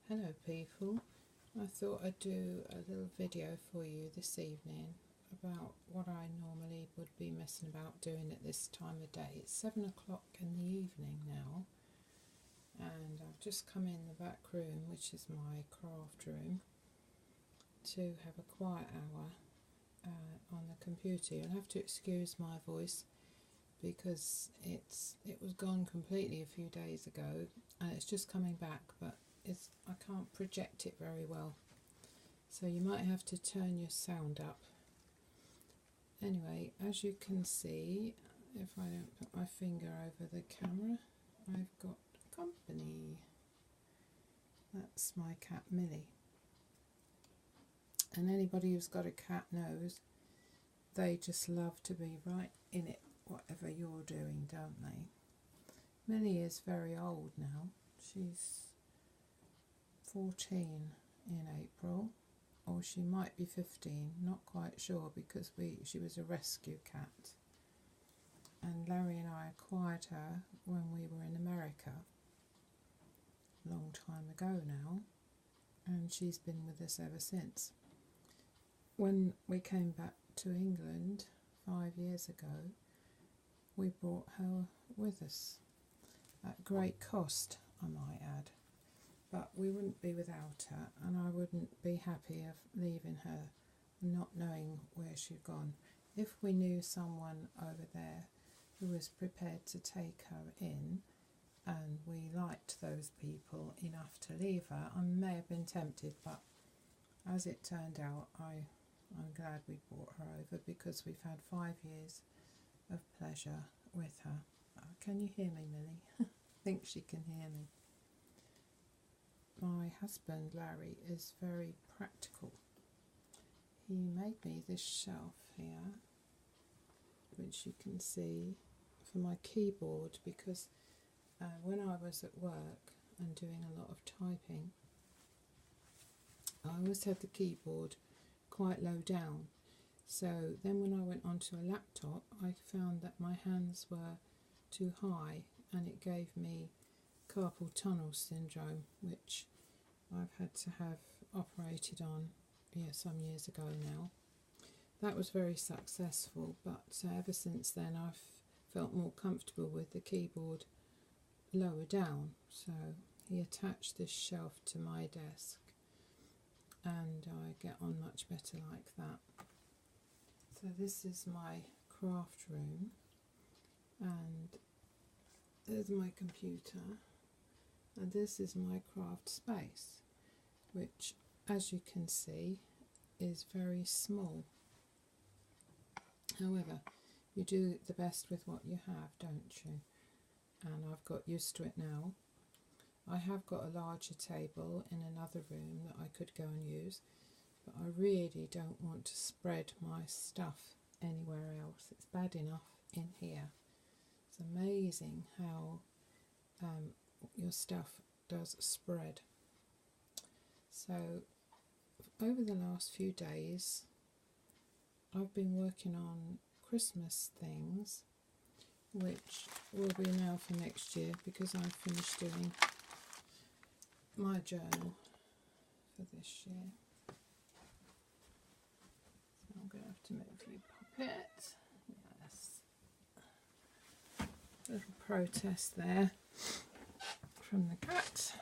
Hello people, I thought I'd do a little video for you this evening about what I normally would be messing about doing at this time of day. It's 7 o'clock in the evening now and I've just come in the back room, which is my craft room, to have a quiet hour on the computer. You'll have to excuse my voice because it was gone completely a few days ago and it's just coming back, but I can't project it very well, so you might have to turn your sound up. Anyway, as you can see, if I don't put my finger over the camera, I've got company. That's my cat Millie, and anybody who's got a cat knows they just love to be right in it, whatever you're doing, don't they? Millie is very old now. She's 14 in April, or she might be 15, not quite sure, because she was a rescue cat, and Larry and I acquired her when we were in America a long time ago now, and she's been with us ever since. When we came back to England 5 years ago, we brought her with us at great cost, I might add. But we wouldn't be without her, and I wouldn't be happy of leaving her not knowing where she'd gone. If we knew someone over there who was prepared to take her in, and we liked those people enough to leave her, I may have been tempted, but as it turned out, I'm glad we brought her over, because we've had 5 years of pleasure with her. Can you hear me, Millie? I think she can hear me. My husband Larry is very practical. He made me this shelf here, which you can see, for my keyboard, because when I was at work and doing a lot of typing, I always had the keyboard quite low down. So then when I went onto a laptop, I found that my hands were too high, and it gave me carpal tunnel syndrome, which I've had to have operated on some years ago now. That was very successful, but ever since then I've felt more comfortable with the keyboard lower down. So he attached this shelf to my desk and I get on much better like that. So this is my craft room, and there's my computer, and this is my craft space, which, as you can see, is very small. However, you do the best with what you have, don't you? And I've got used to it now. I have got a larger table in another room that I could go and use, but I really don't want to spread my stuff anywhere else. It's bad enough in here. It's amazing how your stuff does spread. So over the last few days I've been working on Christmas things, which will be now for next year, because I've finished doing my journal for this year. So I'm going to have to move you, Puppet. Yes. Little protest there from the cat.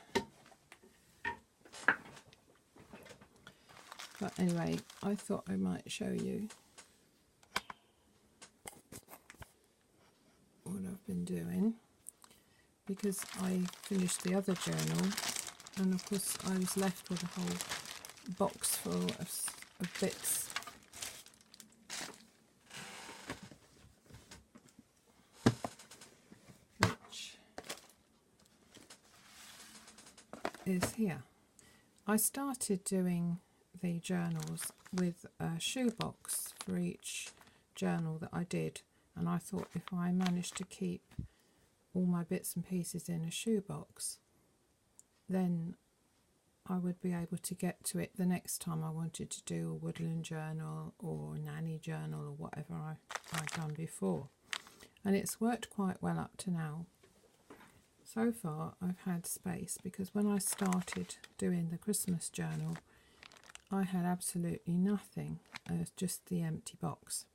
But anyway, I thought I might show you what I've been doing, because I finished the other journal, and of course I was left with a whole box full of bits. Which is here. I started doing the journals with a shoebox for each journal that I did, and I thought if I managed to keep all my bits and pieces in a shoebox, then I would be able to get to it the next time I wanted to do a woodland journal or a nanny journal or whatever I've done before. And it's worked quite well up to now. so far I've had space, because when I started doing the Christmas journal I had absolutely nothing, just the empty box.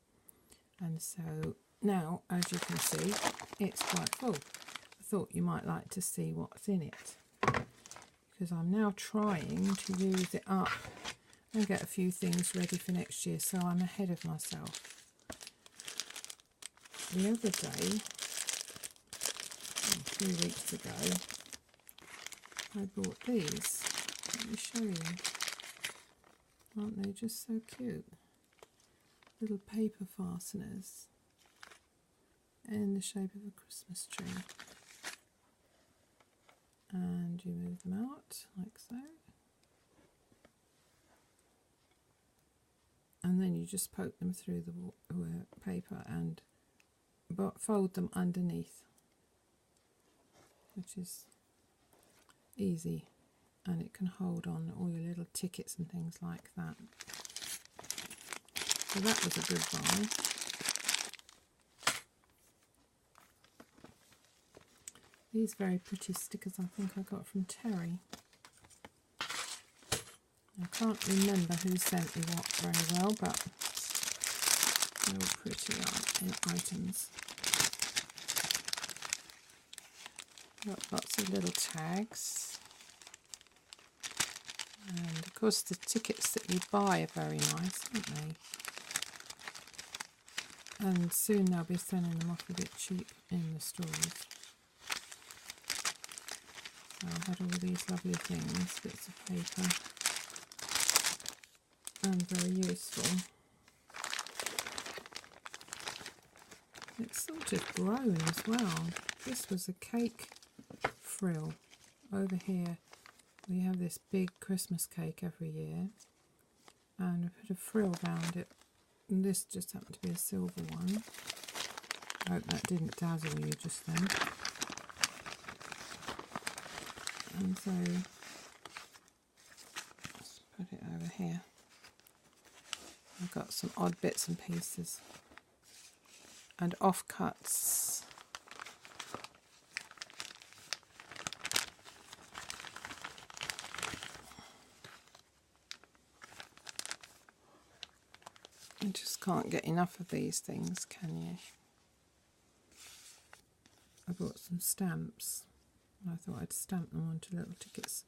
And so now, as you can see, it's quite full. I thought you might like to see what's in it, because I'm now trying to use it up and get a few things ready for next year, so I'm ahead of myself. The other day, a few weeks ago, I bought these. Let me show you. Aren't they just so cute? Little paper fasteners in the shape of a Christmas tree. And you move them out like so. And then you just poke them through the paper and fold them underneath, which is easy, and it can hold on all your little tickets and things like that. So that was a good buy. These very pretty stickers I think I got from Terry. I can't remember who sent me what very well, but they were pretty items. Got lots of little tags. And of course the tickets that you buy are very nice, aren't they? And soon they'll be selling them off a bit cheap in the stores. So I had all these lovely things, bits of paper, and very useful. It's sort of grown as well. This was a cake frill. Over here we have this big Christmas cake every year, and I put a frill around it, and this just happened to be a silver one. I hope that didn't dazzle you just then. And so let's put it over here. I've got some odd bits and pieces and offcuts. You just can't get enough of these things, can you? I bought some stamps. I thought I'd stamp them onto little tickets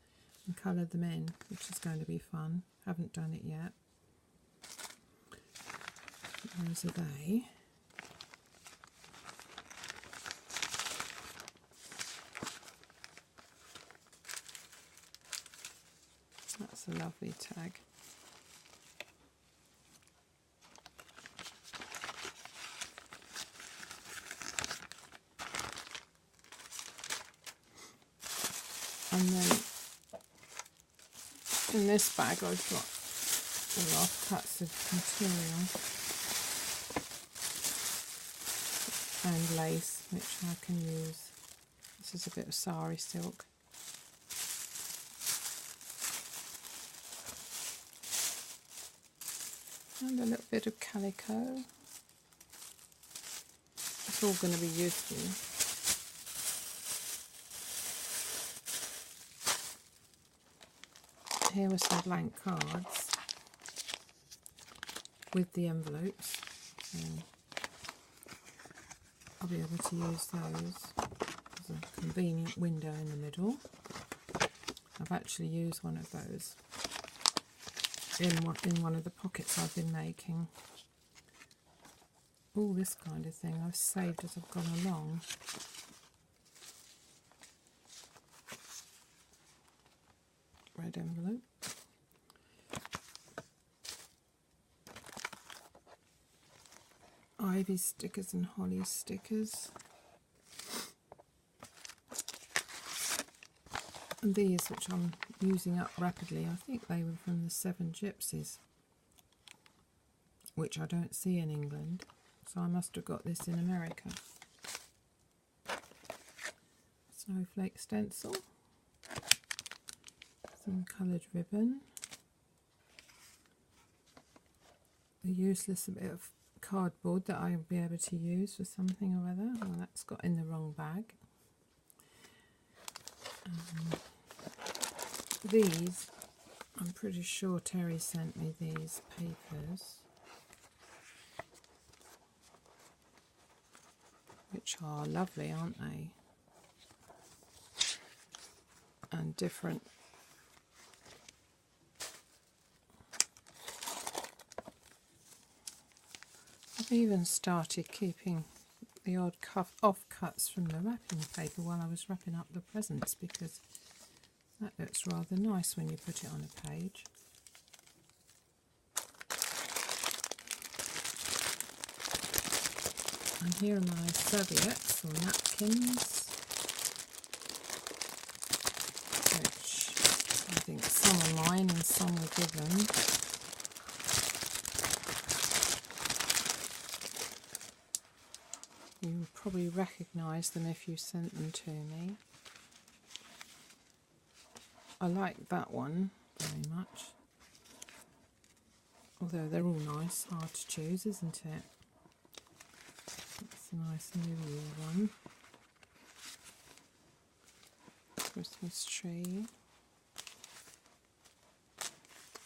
and colour them in, which is going to be fun. Haven't done it yet. Those are they. That's a lovely tag. And then in this bag I've got all offcuts of material and lace, which I can use. This is a bit of sari silk. And a little bit of calico. It's all going to be useful. Here were some blank cards with the envelopes. So I'll be able to use those. There's a convenient window in the middle. I've actually used one of those in one of the pockets I've been making. All this kind of thing I've saved as I've gone along. Red envelope. Ivy stickers and holly stickers. And these, which I'm using up rapidly, I think they were from the Seven Gypsies, which I don't see in England, so I must have got this in America. Snowflake stencil. Some coloured ribbon, a useless bit of cardboard that I'll be able to use for something or other. Well, that's got in the wrong bag. These, I'm pretty sure Terry sent me these papers, which are lovely, aren't they? And different. I've even started keeping the odd offcuts from the wrapping paper while I was wrapping up the presents, because that looks rather nice when you put it on a page. And here are my serviettes or napkins, which I think some are mine and some were given. You will probably recognise them if you sent them to me. I like that one very much, although they're all nice, hard to choose, isn't it? It's a nice New Year one. Christmas tree.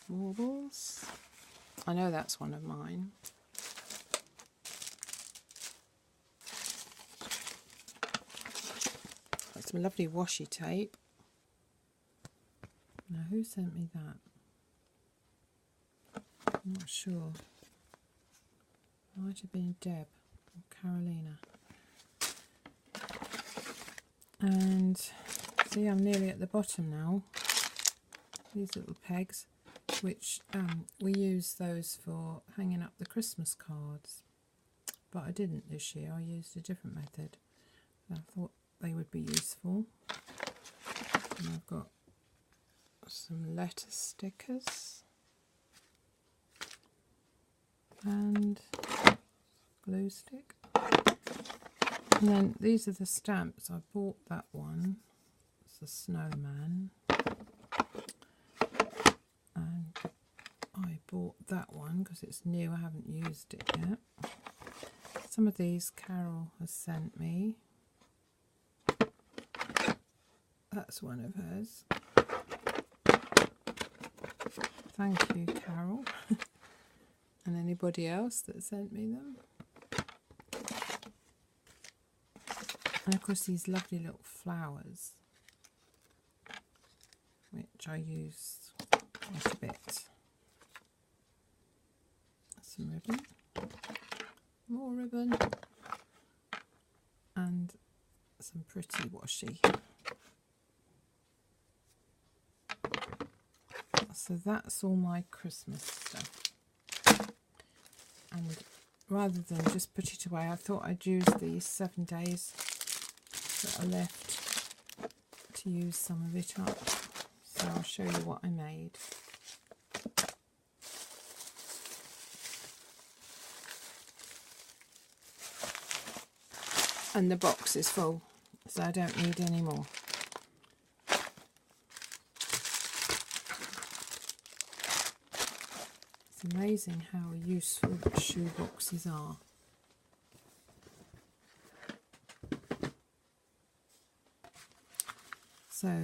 Marbles. I know that's one of mine. Got some lovely washi tape. Now, who sent me that? I'm not sure. Might have been Deb or Carolina. And see, I'm nearly at the bottom now. These little pegs, which we use those for hanging up the Christmas cards. But I didn't this year. I used a different method. I thought they would be useful. And I've got some letter stickers and glue stick, and then these are the stamps. I bought that one, it's a snowman, and I bought that one because it's new, I haven't used it yet. Some of these Carol has sent me. That's one of hers. Thank you, Carol. And anybody else that sent me them. And of course these lovely little flowers, which I use quite a bit. Some ribbon, more ribbon, and some pretty washi. So that's all my Christmas stuff. And rather than just put it away, I thought I'd use these 7 days that are left to use some of it up. So I'll show you what I made. And the box is full, so I don't need any more. It's amazing how useful shoe boxes are. So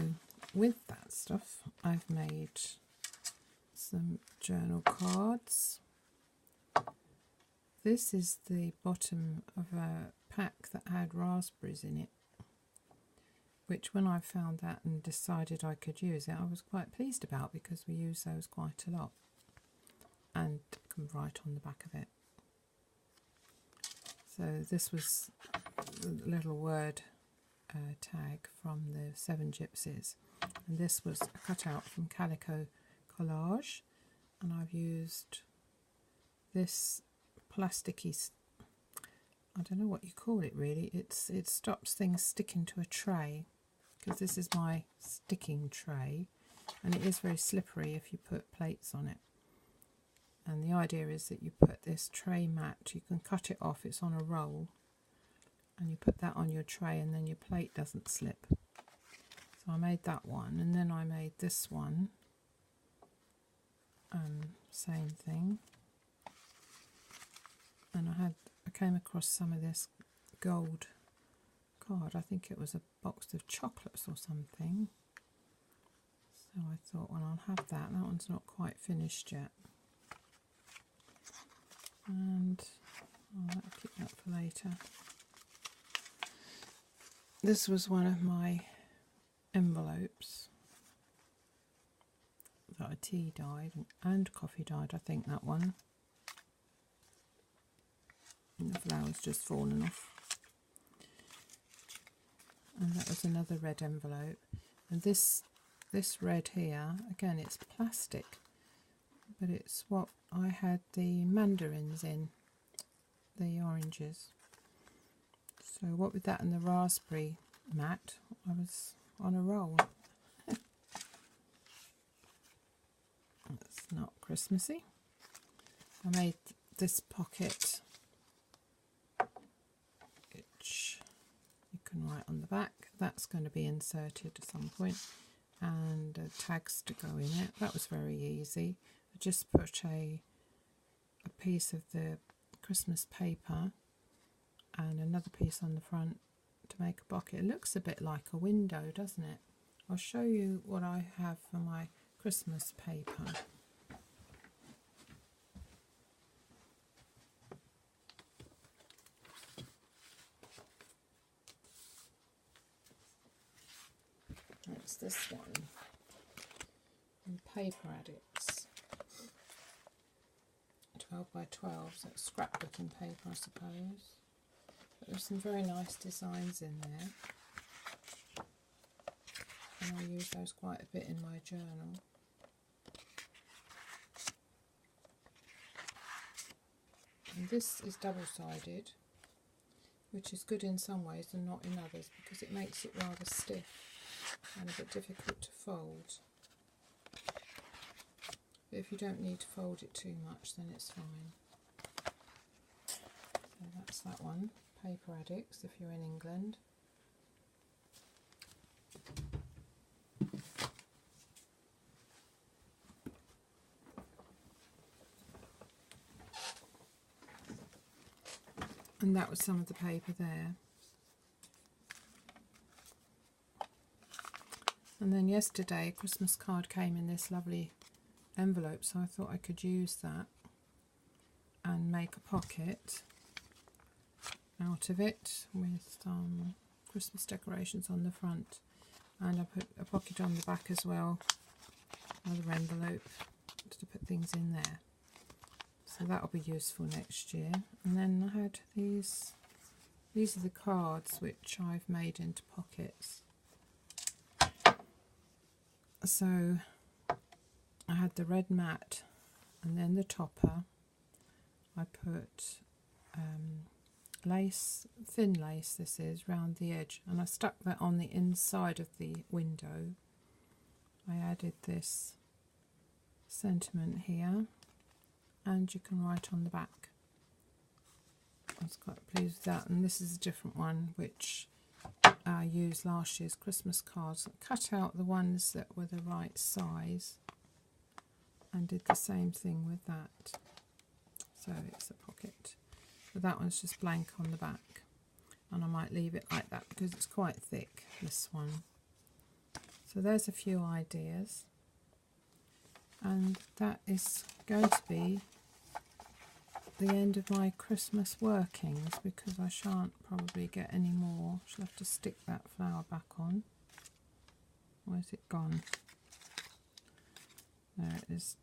with that stuff, I've made some journal cards. This is the bottom of a pack that had raspberries in it, which when I found that and decided I could use it, I was quite pleased about, because we use those quite a lot. And can write on the back of it. So this was the little word tag from the 7 Gypsies, and this was a cutout from Calico Collage, and I've used this plasticky, I don't know what you call it really, it stops things sticking to a tray, because this is my sticking tray, and it is very slippery if you put plates on it. And the idea is that you put this tray mat, you can cut it off, it's on a roll, and you put that on your tray and then your plate doesn't slip. So I made that one, and then I made this one, same thing. And I came across some of this gold card. I think it was a box of chocolates or something. So I thought, well, I'll have that. That one's not quite finished yet. And I'll keep that for later. This was one of my envelopes that I tea dyed and coffee dyed, I think, that one. And the flower's just fallen off. And that was another red envelope. And this red here, again, it's plastic, but it's what I had the mandarins in, the oranges. So what with that and the raspberry mat, I was on a roll. That's not Christmassy. I made this pocket, which you can write on the back. That's going to be inserted at some point, and tags to go in it. That was very easy. I just put a piece of the Christmas paper and another piece on the front to make a pocket. It looks a bit like a window, doesn't it? I'll show you what I have for my Christmas paper. It's this one, in Paper Addicts, 12 by 12, so it's scrapbooking paper, I suppose. But there's some very nice designs in there, and I use those quite a bit in my journal. And this is double-sided, which is good in some ways and not in others, because it makes it rather stiff and a bit difficult to fold. But if you don't need to fold it too much, then it's fine. So that's that one, Paper Addicts, if you're in England. And that was some of the paper there. And then yesterday a Christmas card came in this lovely envelope, so I thought I could use that and make a pocket out of it with some Christmas decorations on the front. And I put a pocket on the back as well, another envelope to put things in there. So that'll be useful next year. And then I had these are the cards which I've made into pockets. So I had the red mat and then the topper. I put lace, thin lace this is, round the edge, and I stuck that on the inside of the window. I added this sentiment here, and you can write on the back. I was quite pleased with that. And this is a different one which I used last year's Christmas cards. I cut out the ones that were the right size and did the same thing with that. So it's a pocket. But that one's just blank on the back, and I might leave it like that because it's quite thick, this one. So there's a few ideas, and that is going to be the end of my Christmas workings, because I shan't probably get any more. Shall have to stick that flower back on. Where's it gone? There it is.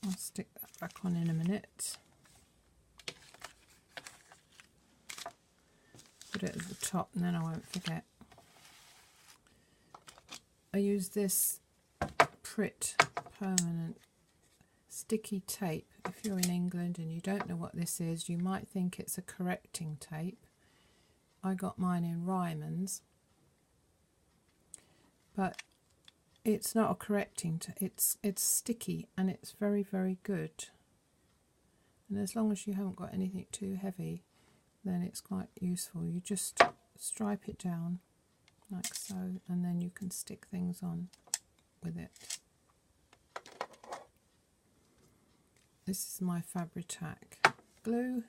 I'll stick that back on in a minute. Put it at the top and then I won't forget. I use this Pritt permanent sticky tape. If you're in England and you don't know what this is, you might think it's a correcting tape. I got mine in Ryman's, but it's not a correcting tape. It's sticky and it's very, very good. And as long as you haven't got anything too heavy, then it's quite useful. You just stripe it down like so, and then you can stick things on with it. This is my Fabri-Tac glue,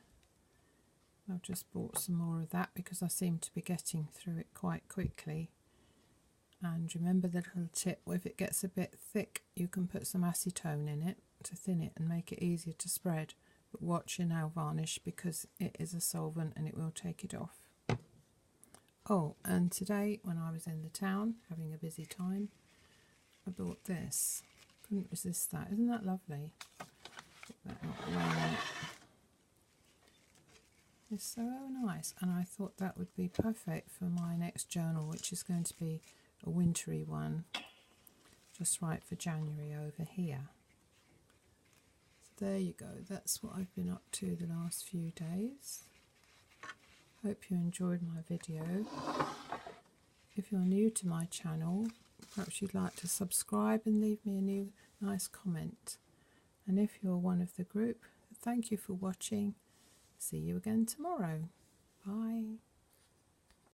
I've just bought some more of that because I seem to be getting through it quite quickly. And remember the little tip, if it gets a bit thick you can put some acetone in it to thin it and make it easier to spread. But watch your nail varnish because it is a solvent and it will take it off. Oh, and today when I was in the town having a busy time, I bought this. Couldn't resist that. Isn't that lovely? That not raining. It's so nice, and I thought that would be perfect for my next journal, which is going to be a wintry one, just right for January over here. So there you go, that's what I've been up to the last few days. Hope you enjoyed my video. If you're new to my channel, perhaps you'd like to subscribe and leave me a new nice comment. And if you're one of the group, thank you for watching. See you again tomorrow. Bye.